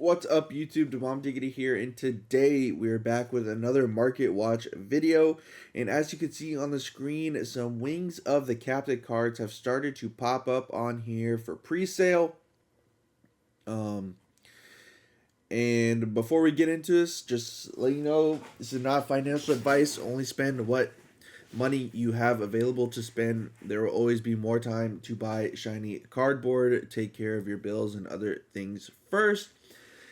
What's up, YouTube? Demom Diggity here, and today we're back with another Market Watch video. And as you can see on the screen, some Wings of the Captain cards have started to pop up on here for pre-sale. And before we get into this, just let you know, this is not financial advice. Only spend what money you have available to spend. There will always be more time to buy shiny cardboard. Take care of your bills and other things first,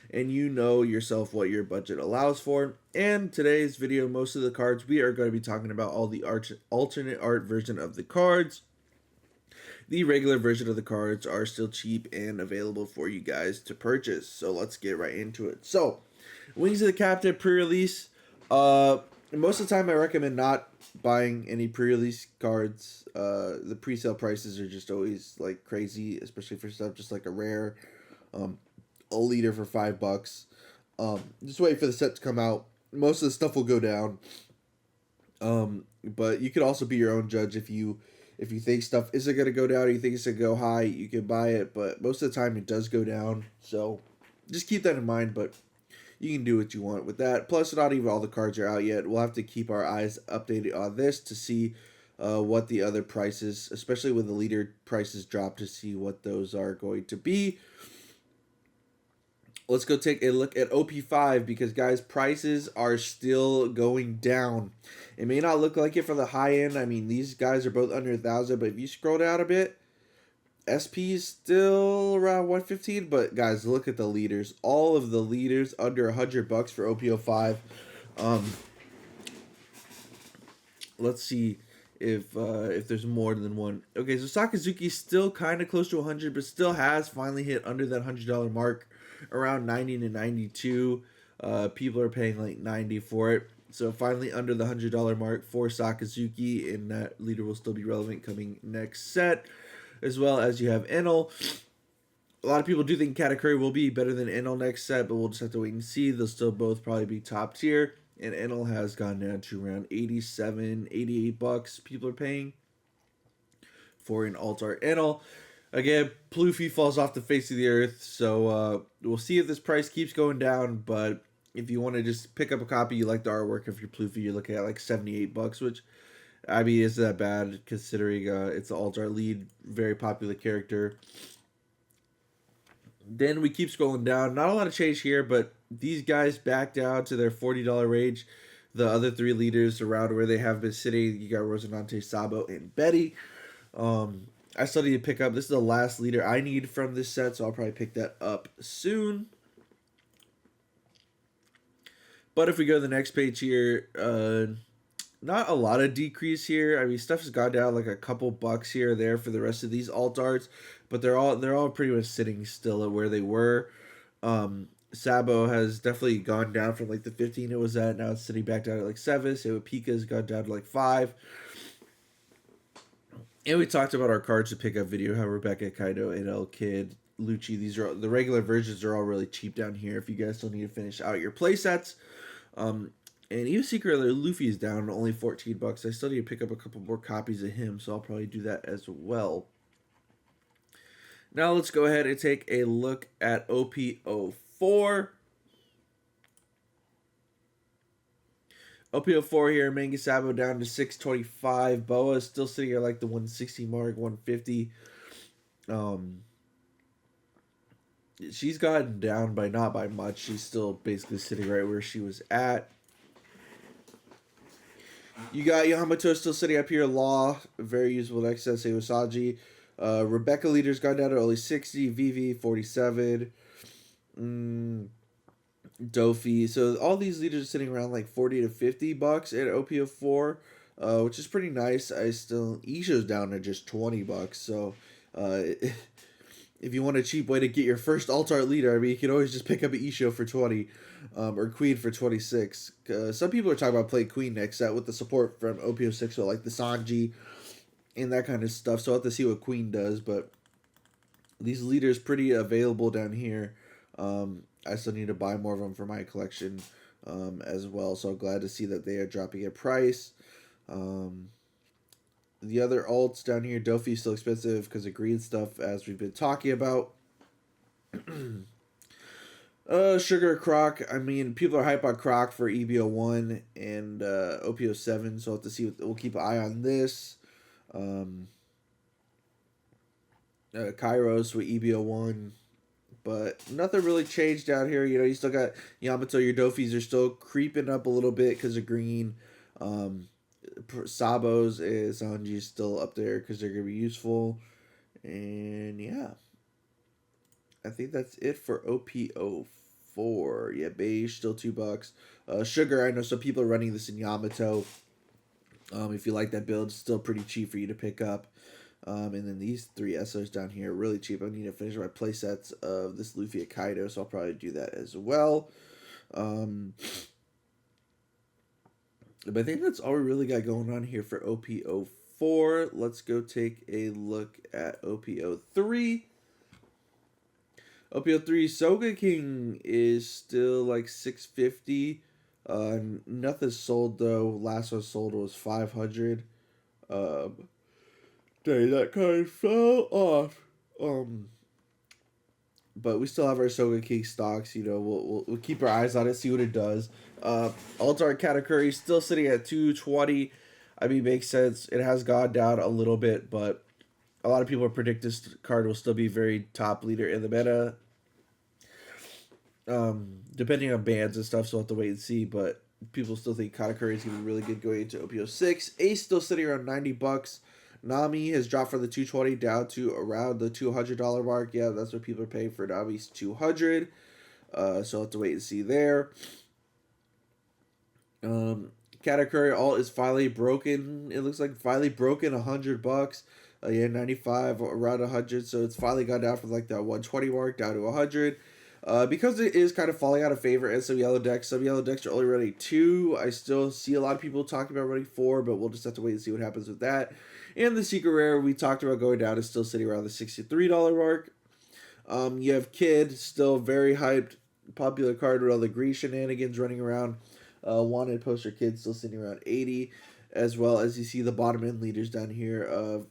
and you know yourself what your budget allows for. And today's video, most of the cards, we are going to be talking about all the alternate art version of the cards. The regular version of the cards are still cheap and available for you guys to purchase. So let's get right into it. So, Wings of the Captain pre-release. Most of the time I recommend not buying any pre-release cards. The pre-sale prices are just always like crazy, especially for stuff just like a rare. A liter for $5. Just wait for the set to come out. Most of the stuff will go down. But you could also be your own judge if you think stuff isn't gonna go down or you think it's gonna go high, you can buy it. But most of the time it does go down. So just keep that in mind. But you can do what you want with that. Plus, not even all the cards are out yet. We'll have to keep our eyes updated on this to see what the other prices, especially when the leader prices drop, to see what those are going to be. Let's go take a look at OP5 because, guys, prices are still going down. It may not look like it for the high end. I mean, these guys are both under 1,000, but if you scroll down a bit, SP is still around 115. But, guys, look at the leaders. All of the leaders under $100 for OP05. Let's see if there's more than one. Okay, so Sakazuki's still kind of close to 100, but still has finally hit under that $100 mark. Around 90 to 92. People are paying like 90 for it. So finally under the $100 mark for Sakazuki, and that leader will still be relevant coming next set. As well as you have Enel. A lot of people do think Katakuri will be better than Enel next set, but we'll just have to wait and see. They'll still both probably be top tier. And Enel has gone down to around 87, 88 bucks people are paying for an alt-art Enel. Again, Pluffy falls off the face of the earth, so we'll see if this price keeps going down. But if you want to just pick up a copy, you like the artwork of your Pluffy, you're looking at like 78 bucks, which, I mean, isn't that bad considering it's the alt-art lead, very popular character. Then we keep scrolling down. Not a lot of change here, but these guys back down to their $40 range. The other three leaders around where they have been sitting, you got Rosinante, Sabo, and Betty. I still need to pick up. This is the last leader I need from this set, so I'll probably pick that up soon. But if we go to the next page here, not a lot of decrease here. I mean, stuff has gone down like a couple bucks here or there for the rest of these alt arts, but they're all pretty much sitting still at where they were. Sabo has definitely gone down from like the 15 it was at. Now it's sitting back down at like 7. So Pika's gone down to like 5. And we talked about our cards to pick up video, how Rebecca, Kaido, NL, Kid, Lucci, these are the regular versions are all really cheap down here if you guys still need to finish out your playsets. And even secretly, Luffy is down only 14 bucks. I still need to pick up a couple more copies of him, so I'll probably do that as well. Now let's go ahead and take a look at OP04. OP04 here, Mangasabo down to 625. Boa is still sitting at like the 160 mark, 150. She's gotten down by not by much. She's still basically sitting right where she was at. You got Yamato still sitting up here. Law, very usable next set. Say Usagi. Rebecca leader's gone down to only 60. Vivi 47. Dofi. So all these leaders are sitting around like 40 to 50 bucks at OP04, which is pretty nice. Isho's down to just 20 bucks. So if you want a cheap way to get your first alt-art leader, I mean, you can always just pick up an Isho for 20, or Queen for 26. Some people are talking about playing Queen next set with the support from OP06, so like the Sanji and that kind of stuff. So I'll have to see what Queen does, but these leaders pretty available down here. I still need to buy more of them for my collection as well. So I'm glad to see that they are dropping in price. The other alts down here, Dofi is still expensive because of green stuff, as we've been talking about. Sugar Croc. I mean, people are hype on Croc for EBO1 and OPO7, so we'll have to see. We'll keep an eye on this. Um, Kairos with EBO1, but nothing really changed down here. You know, you still got Yamato. Your Dofis are still creeping up a little bit because of green. Um, Sabos is Sanji still up there because they're gonna be useful, and yeah, I think that's it for OPO4. Yeah, beige still $2. Sugar, I know some people are running this in Yamato. If you like that build, it's still pretty cheap for you to pick up. And then these three SOs down here are really cheap. I need to finish my playsets of this Luffy at Kaido, so I'll probably do that as well. But I think that's all we really got going on here for OPO4. Let's go take a look at OPO3. OPO3 SOA King is still like 650. Nothing sold though. Last one sold was 500. Dang, that card fell off. But we still have our SOA King stocks. You know, we'll keep our eyes on it, see what it does. Altar Katakuri still sitting at 220. I mean, makes sense. It has gone down a little bit, but a lot of people predict this card will still be very top leader in the meta. Depending on bans and stuff, so we'll have to wait and see. But people still think Katakuri is going to be really good going into OPO6. Ace still sitting around $90. Nami has dropped from the 220 down to around the $200 mark. Yeah, that's what people are paying for Nami's 200. So I'll have to wait and see there. Katakuri alt is finally broken. It looks like finally broken $100. Yeah, 95 around 100. So it's finally gone down from like that 120 mark down to 100. Because it is kind of falling out of favor in some yellow decks. Some yellow decks are only running 2. I still see a lot of people talking about running 4, but we'll just have to wait and see what happens with that. And the secret rare we talked about going down is still sitting around the $63 mark. You have Kid, still very hyped, popular card with all the green shenanigans running around. Wanted poster Kid still sitting around 80, as well as you see the bottom end leaders down here of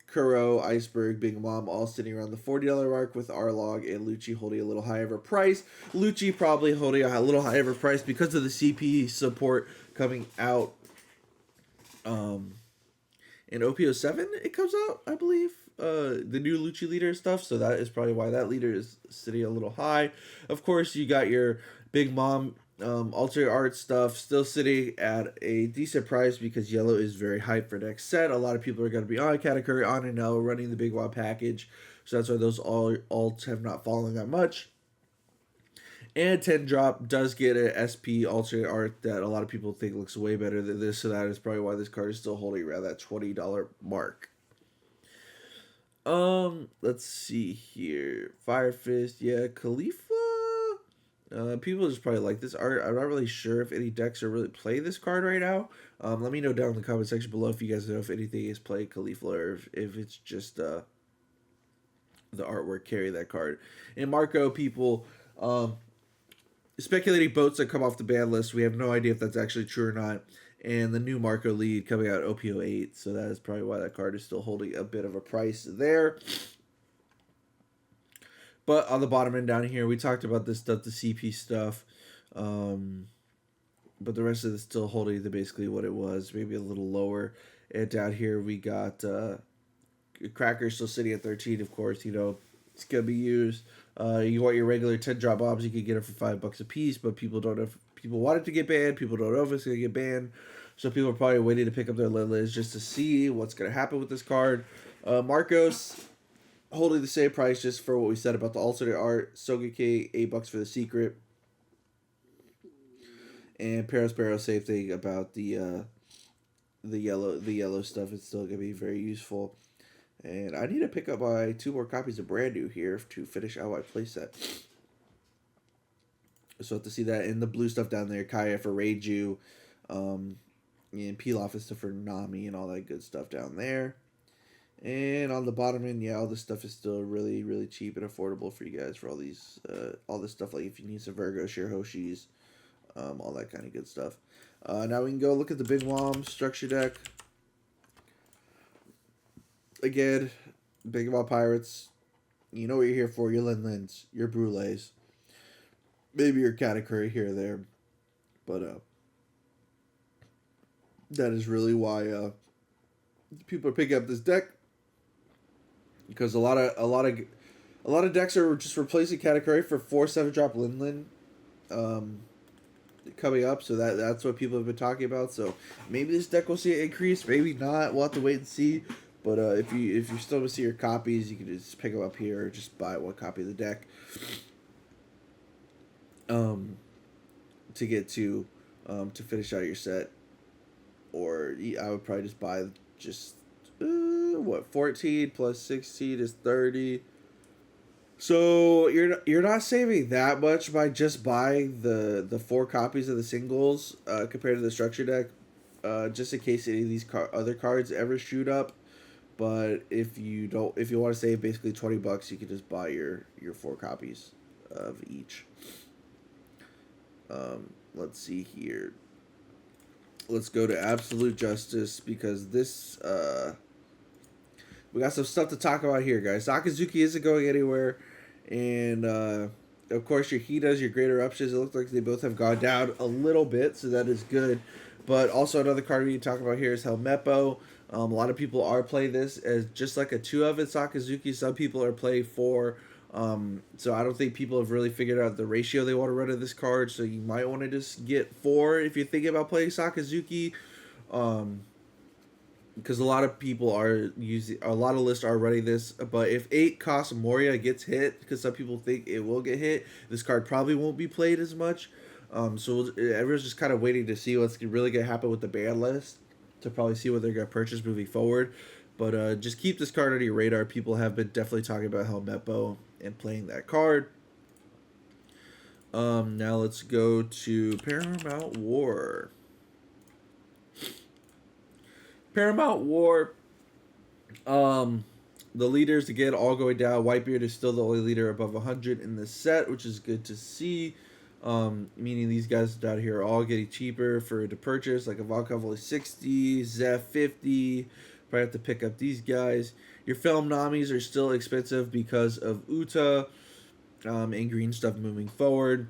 Kuro, Iceberg, Big Mom all sitting around the $40 mark, with Arlog and Lucci holding a little higher of a price. Lucci probably holding a little higher of a price because of the CP support coming out. In OPO7 it comes out, I believe. The new Lucci leader stuff, so that is probably why that leader is sitting a little high. Of course, you got your Big Mom alternate art stuff still sitting at a decent price because yellow is very hyped for next set. A lot of people are going to be on Katakuri, on and now running the Big Mom package, so that's why those alts have not fallen that much. And 10 drop does get an SP alternate art that a lot of people think looks way better than this, so that is probably why this card is still holding around that $20 mark. Let's see here. Fire Fist, yeah, Khalifa. People just probably like this art. I'm not really sure if any decks are really playing this card right now. Let me know down in the comment section below if you guys know if anything is playing Khalifa or if it's just the artwork carry that card. And Marco, people speculating boats that come off the ban list. We have no idea if that's actually true or not. And the new Marco lead coming out OPO 8, so that is probably why that card is still holding a bit of a price there. But on the bottom end down here, we talked about this stuff, the CP stuff. But the rest of it is still holding the basically what it was, maybe a little lower. And down here we got Cracker still sitting at 13, of course. You know, it's gonna be used. You want your regular 10 drop bombs, you can get it for $5 a piece, but people don't know if people want it to get banned. People don't know if it's gonna get banned, so people are probably waiting to pick up their Lilies just to see what's gonna happen with this card. Marcos holding the same price just for what we said about the alternate art. Sogeki $8 for the secret, and Perospero same thing about the yellow stuff. It's still gonna be very useful. And I need to pick up my 2 more copies of Brand New here to finish out my playset. So to see that in the blue stuff down there, Kaya for Reiju, and Pilaf is for Nami and all that good stuff down there. And on the bottom end, yeah, all this stuff is still really, really cheap and affordable for you guys for all these, all this stuff. Like if you need some Virgo, Shirahoshis, all that kind of good stuff. Now we can go look at the Big Mom structure deck. Again, Big Mom Pirates, you know what you're here for. Your Lin-Lins, your Brules. maybe your category here or there, but that is really why people are picking up this deck, because a lot of decks are just replacing category for 4/7 drop Lin um, coming up. So that's what people have been talking about. So maybe this deck will see an increase, maybe not. We'll have to wait and see. But if you still want to see your copies, you can just pick them up here or just buy one copy of the deck. To get to finish out your set, or I would probably just buy just 14 plus 16 is 30. So you're not saving that much by just buying the 4 copies of the singles compared to the structure deck, just in case any of these other cards ever shoot up. But if you want to save basically $20, you can just buy your 4 copies of each. Let's see here. Let's go to Absolute Justice, because this we got some stuff to talk about here, guys. Sakazuki isn't going anywhere, and of course your Hitas, your Great Eruptions, it looks like they both have gone down a little bit, so that is good. But also another card we need to talk about here is Helmeppo. A lot of people are playing this as just like a 2 of it Sakazuki. Some people are playing 4. So I don't think people have really figured out the ratio they want to run of this card. So you might want to just get 4 if you're thinking about playing Sakazuki. Because a lot of people are a lot of lists are running this. But if 8 cost Moria gets hit, because some people think it will get hit, this card probably won't be played as much. So everyone's just kind of waiting to see what's really going to happen with the ban list, to probably see what they're going to purchase moving forward. But just keep this card on your radar. People have been definitely talking about Helmeppo and playing that card. Now let's go to Paramount War. Paramount War. The leaders again all going down. Whitebeard is still the only leader above 100 in this set, which is good to see. Meaning these guys down here are all getting cheaper to purchase. Like Ivankov only 60, Zeph 50. Probably have to pick up these guys. Your film Namis are still expensive because of Uta and green stuff moving forward.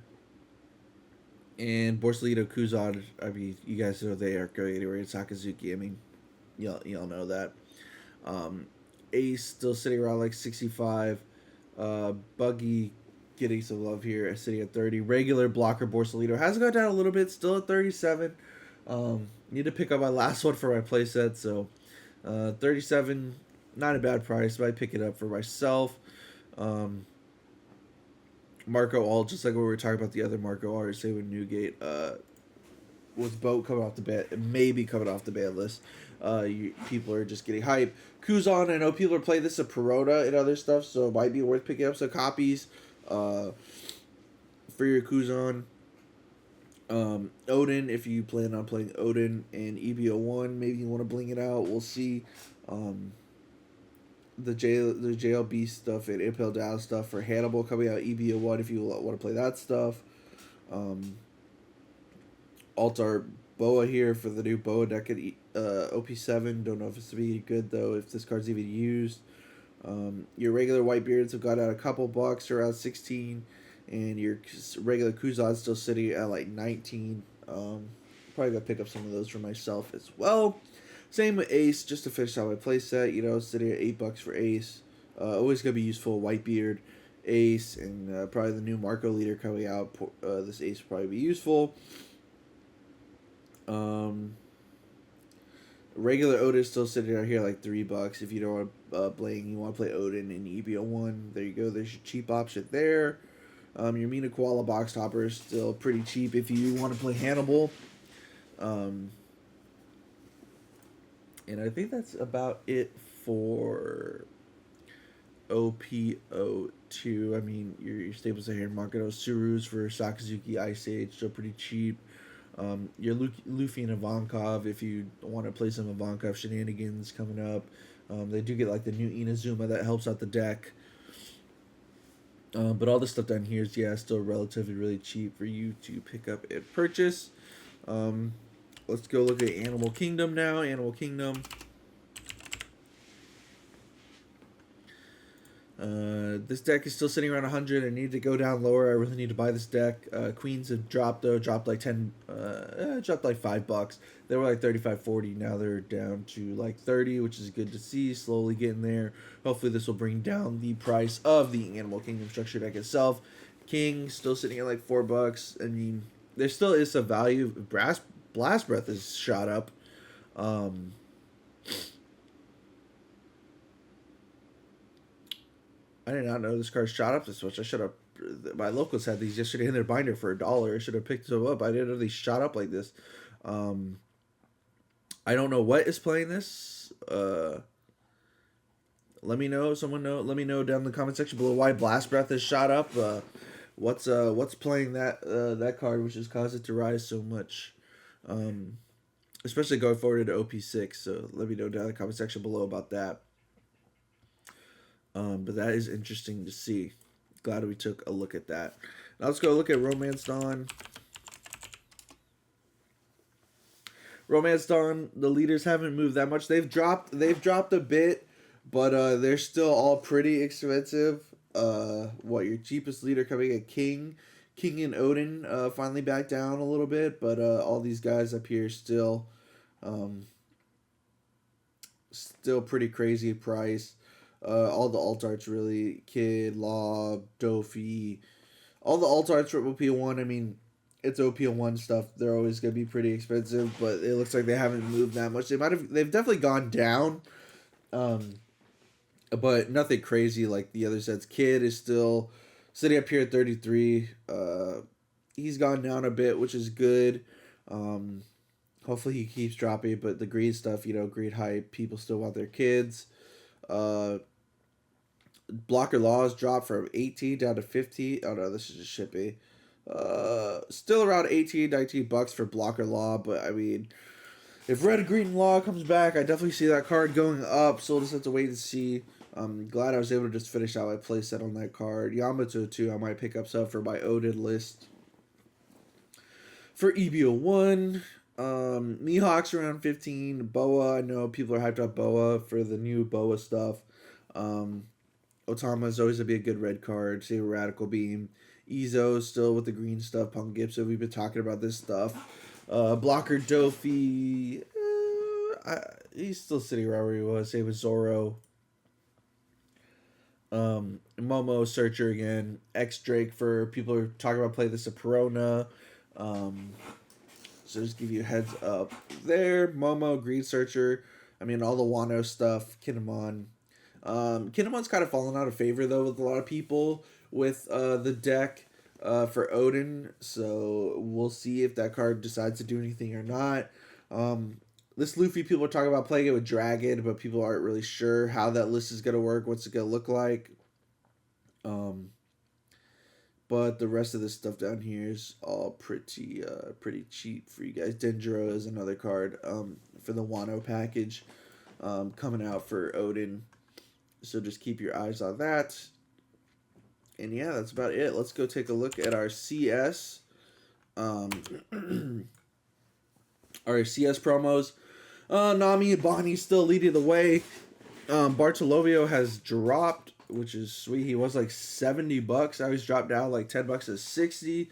And Borsalito, Kuzan, I mean, you guys know they aren't going anywhere. It's Sakazuki, I mean, y'all know that. Ace still sitting around like 65. Buggy getting some love here, sitting at 30. Regular blocker Borsalito has gone down a little bit, still at 37. Need to pick up my last one for my playset, so 37, not a bad price. Might pick it up for myself. Marco All, just like what we were talking about the other Marco All, say with Newgate, with Boat coming off the ban, maybe coming off the ban list. People are just getting hype. Kuzan, I know people are playing this at Perota and other stuff, so it might be worth picking up some copies for your Kuzan. Odin, if you plan on playing Odin and EBO1, maybe you want to bling it out. We'll see. The JLB stuff and Impel Down stuff for Hannibal coming out EBO1 if you want to play that stuff. Altar Boa here for the new Boa deck at OP7. Don't know if it's to be good though, if this card's even used. Your regular Whitebeards have got out a couple bucks, around 16. And your regular Kuzan's still sitting at like 19. Probably gonna pick up some of those for myself as well. Same with Ace, just to finish out my playset. Sitting at $8 for Ace. Always gonna be useful. Whitebeard, Ace, and probably the new Marco leader coming out. This Ace will probably be useful. Regular Odin still sitting out here like $3. If you don't want to bling, you want to play Odin in EBO1. There you go. There's your cheap option there. Your Mina Koala box topper is still pretty cheap if you want to play Hannibal. And I think that's about it for OPO2. I mean, your staples are here. Makoto Surus for Sakazuki Ice Age, still pretty cheap. Your Luffy and Ivankov, if you want to play some Ivankov shenanigans coming up. They do get like the new Inazuma that helps out the deck. But all this stuff down here is, still relatively really cheap for you to pick up and purchase. Let's go look at Animal Kingdom now. Animal Kingdom. This deck is still sitting around 100. I need to go down lower. I really need to buy this deck. Queens have dropped though. Dropped like 10. Dropped like $5. They were like 35, 40. Now they're down to like 30, which is good to see. Slowly getting there. Hopefully this will bring down the price of the Animal Kingdom structure deck itself. King still sitting at like $4. I mean, there still is some value. Blast Breath is shot up. I did not know this card shot up this much. I should have. My locals had these yesterday in their binder for $1. I should have picked them up. I didn't know they shot up like this. I don't know what is playing this. Let me know. Someone know. Let me know down in the comment section below why Blast Breath is shot up. What's playing that card, which has caused it to rise so much. Especially going forward into OP6. So let me know down in the comment section below about that. But that is interesting to see. Glad we took a look at that. Now let's go look at Romance Dawn. Romance Dawn, the leaders haven't moved that much. They've dropped a bit, but they're still all pretty expensive. Your cheapest leader coming at King and Odin finally back down a little bit, but all these guys up here still pretty crazy price. All the alt arts really, Kid, Lob, Dofi, all the alt arts for OP1. I mean, it's OP1 stuff. They're always gonna be pretty expensive, but it looks like they haven't moved that much. They've definitely gone down, but nothing crazy like the other sets. Kid is still sitting up here at 33. He's gone down a bit, which is good. Hopefully he keeps dropping, but the greed stuff, greed hype, people still want their kids. Blocker laws dropped from 18 down to 50. Oh no, this is just shippy. Still around 18, $19 for blocker law, but I mean, if red green law comes back, I definitely see that card going up. So we'll just have to wait and see. I'm glad I was able to just finish out my playset on that card. Yamato too, I might pick up some for my Odin list. For EBO1, Mihawk's around 15. Boa, I know people are hyped up Boa for the new Boa stuff. Otama is always going to be a good red card. Say Radical Beam. Izo still with the green stuff. Punk Gibson, we've been talking about this stuff. Blocker Dofi. He's still sitting around where he was. Same with Zoro. Momo Searcher again. X Drake for people who are talking about playing this at Perona. So just give you a heads up there. Momo, Greed Searcher. I mean, all the Wano stuff. Kinemon. Kinemon's kind of fallen out of favor though with a lot of people with the deck for Odin, so we'll see if that card decides to do anything or not. This Luffy, people are talking about playing it with Dragon, but people aren't really sure how that list is going to work, what's it going to look like. But the rest of this stuff down here is all pretty cheap for you guys. Dendro is another card for the Wano package coming out for Odin. So just keep your eyes on that. And yeah, that's about it. Let's go take a look at our CS. Our CS promos. Nami and Bonnie still leading the way. Bartolomeo has dropped, which is sweet. He was like $70. Now he's dropped down like $10 to 60.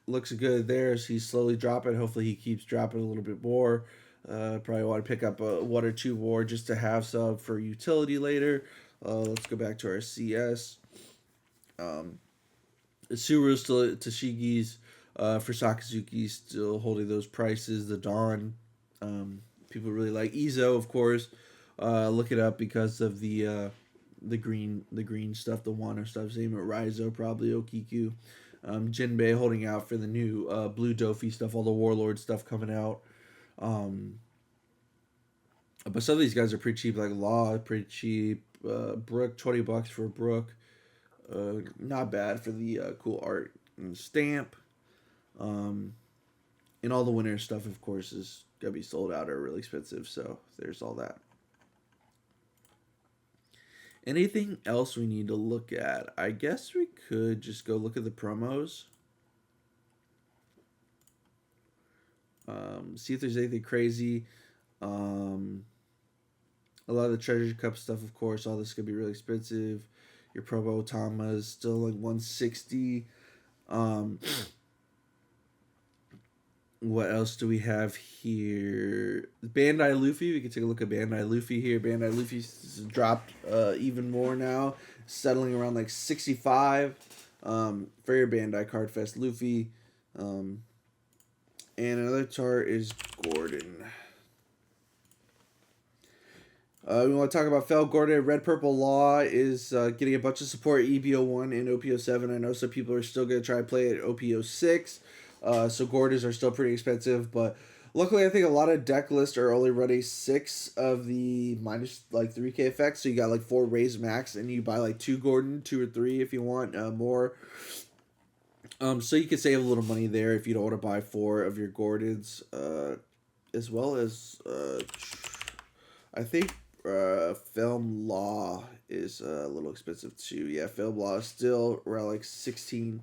Looks good there. So he's slowly dropping. Hopefully he keeps dropping a little bit more. Probably want to pick up one or two more just to have some for utility later. Let's go back to our CS. Suru still at Tashigi's. For Sakazuki, still holding those prices. The Dawn, people really like. Izo, of course. Look it up because of the green stuff, the Wano stuff. Same with Raizo, probably Okiku. Jinbei holding out for the new blue Dofi stuff, all the Warlord stuff coming out. But some of these guys are pretty cheap, like Law, pretty cheap. Brook, $20 for Brook. Not bad for the cool art and stamp. And all the winter stuff, of course, is gonna be sold out or really expensive. So there's all that. Anything else we need to look at? I guess we could just go look at the promos. See if there's anything crazy. A lot of the Treasure Cup stuff, of course, all this could be really expensive. Your Probo Tama is still like 160. What else do we have here? Bandai Luffy. We can take a look at Bandai Luffy here. Bandai Luffy's dropped even more now, settling around like 65 for your Bandai Card Fest Luffy. And another chart is Gordon. We want to talk about Fel Gordon. Red Purple Law is getting a bunch of support at EBO1 and OPO7. I know some people are still going to try to play it at OPO6. So Gordons are still pretty expensive, but luckily I think a lot of deck lists are only running 6 of the minus like 3k effects. So you got like 4 raise max, and you buy like 2 Gordon, 2 or 3 if you want more. So you can save a little money there if you don't want to buy 4 of your Gordons, as well as I think Film Law is a little expensive too. Yeah, Film Law is still around like 16.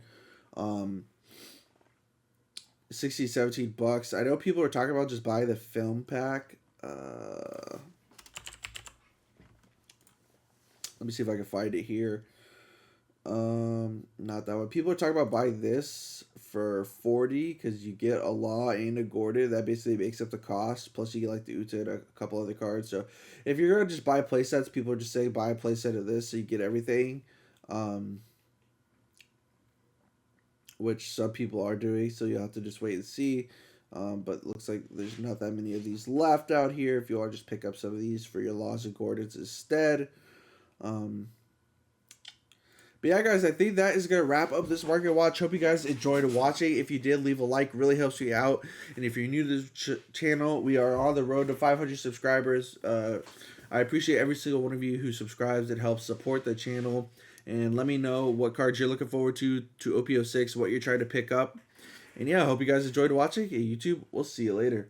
60, 17 bucks. I know people are talking about just buy the film pack. Let me see if I can find it here. Not that one. People are talking about buy this for 40 because you get a Law and a Gordon. That basically makes up the cost. Plus you get like the Uta and a couple other cards. So if you're gonna just buy playsets, people are just saying buy a playset of this so you get everything. Which some people are doing, so you'll have to just wait and see. But it looks like there's not that many of these left out here. If you want to just pick up some of these for your Laws and Gordons instead. But yeah, guys, I think that is going to wrap up this market watch. Hope you guys enjoyed watching. If you did, leave a like. Really helps me out. And if you're new to this channel, we are on the road to 500 subscribers. I appreciate every single one of you who subscribes. It helps support the channel. And let me know what cards you're looking forward to OPO6, what you're trying to pick up. And yeah, I hope you guys enjoyed watching. Hey, YouTube, we'll see you later.